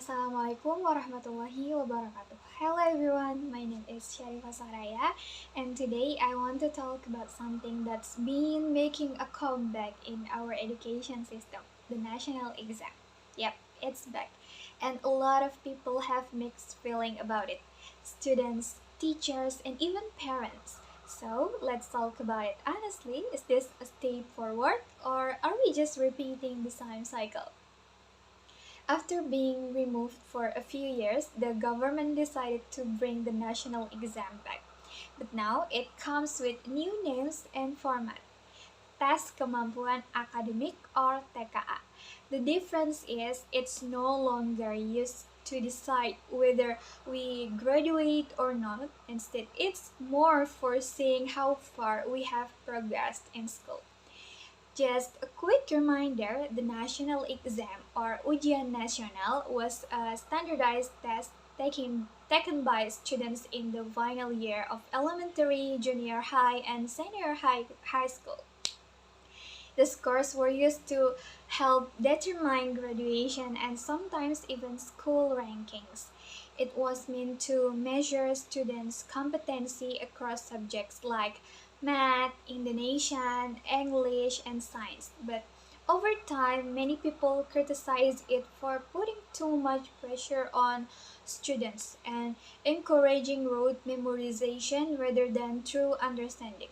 Assalamualaikum warahmatullahi wabarakatuh. Hello everyone, my name is Syarifah Soraya, and today I want to talk about something that's been making a comeback in our education system, the national exam. Yep, it's back, and a lot of people have mixed feeling about it. Students, teachers, and even parents. So let's talk about it honestly. Is this a step forward, or are we just repeating the same cycle? After being removed for a few years, the government decided to bring the national exam back. But now it comes with new names and format. Tes Kemampuan Akademik or TKA. The difference is it's no longer used to decide whether we graduate or not. Instead, it's more for seeing how far we have progressed in school. Just a quick reminder, the national exam or Ujian Nasional was a standardized test taken by students in the final year of elementary, junior high, and senior high school. The scores were used to help determine graduation and sometimes even school rankings. It was meant to measure students' competency across subjects like math, Indonesian, English, and science. But over time, many people criticize it for putting too much pressure on students and encouraging rote memorization rather than true understanding.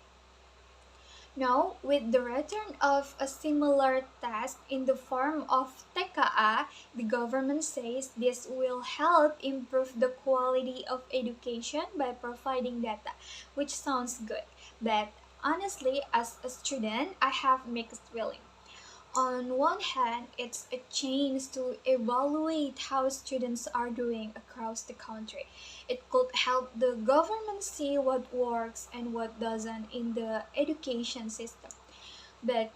Now, with the return of a similar test in the form of TKA, the government says this will help improve the quality of education by providing data, which sounds good. But honestly, as a student, I have mixed feelings. On one hand, it's a chance to evaluate how students are doing across the country. It could help the government see what works and what doesn't in the education system. But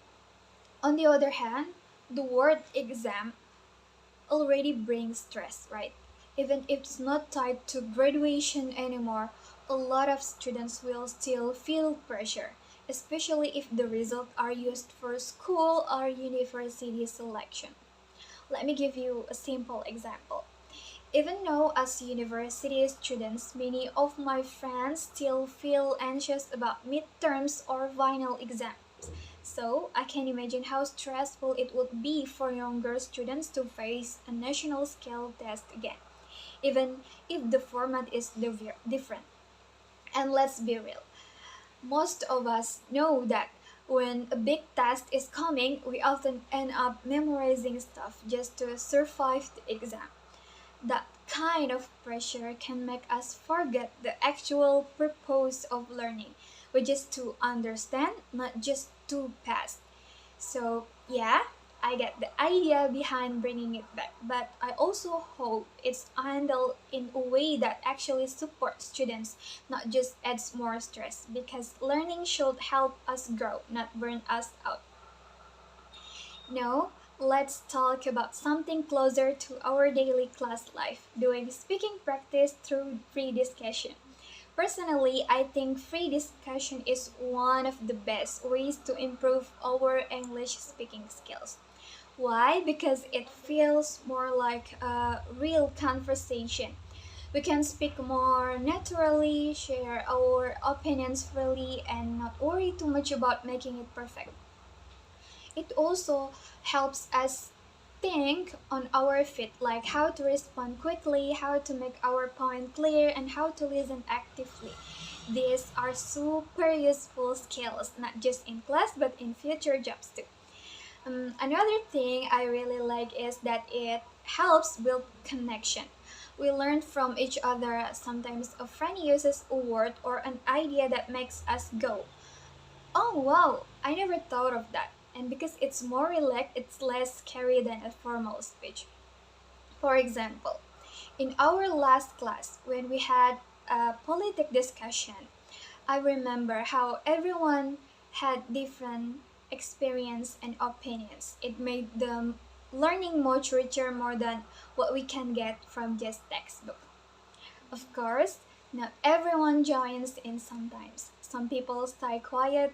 on the other hand, the word exam already brings stress, right? Even if it's not tied to graduation anymore, a lot of students will still feel pressure, especially if the results are used for school or university selection. Let me give you a simple example. Even though as university students, many of my friends still feel anxious about midterms or final exams. So I can imagine how stressful it would be for younger students to face a national scale test again, even if the format is different. And let's be real, most of us know that when a big test is coming, we often end up memorizing stuff just to survive the exam. That kind of pressure can make us forget the actual purpose of learning, which is to understand, not just to pass. So, yeah, I get the idea behind bringing it back, but I also hope it's handled in a way that actually supports students, not just adds more stress, because learning should help us grow, not burn us out. Now, let's talk about something closer to our daily class life, doing speaking practice through free discussion. Personally, I think free discussion is one of the best ways to improve our English speaking skills. Why? Because it feels more like a real conversation. We can speak more naturally, share our opinions freely, and not worry too much about making it perfect. It also helps us think on our feet, like how to respond quickly, how to make our point clear, and how to listen actively. These are super useful skills, not just in class but in future jobs too. Another thing I really like is that it helps build connection. We learn from each other. Sometimes a friend uses a word or an idea that makes us go, "Oh wow, I never thought of that." And because it's more relaxed, it's less scary than a formal speech. For example, in our last class, when we had a politic discussion, I remember how everyone had different experience and opinions. It made the learning much richer more than what we can get from just textbook. Of course, not everyone joins in sometimes. Some people stay quiet,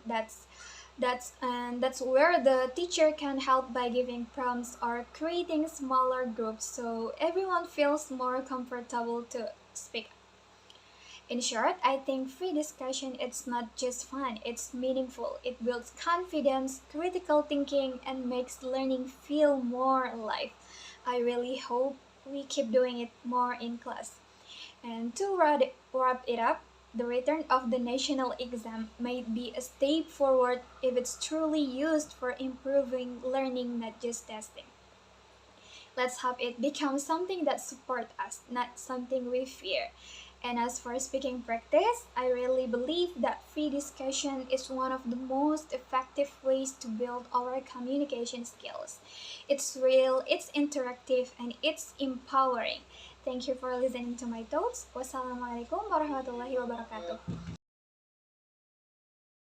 That's where the teacher can help by giving prompts or creating smaller groups so everyone feels more comfortable to speak. In short, I think free discussion it's not just fun, it's meaningful. It builds confidence, critical thinking, and makes learning feel more alive. I really hope we keep doing it more in class. And to wrap it up, the return of the national exam might be a step forward if it's truly used for improving learning, not just testing. Let's hope it becomes something that supports us, not something we fear. And as for speaking practice, I really believe that free discussion is one of the most effective ways to build our communication skills. It's real, it's interactive, and it's empowering. Thank you for listening to my thoughts. Wassalamualaikum warahmatullahi wabarakatuh.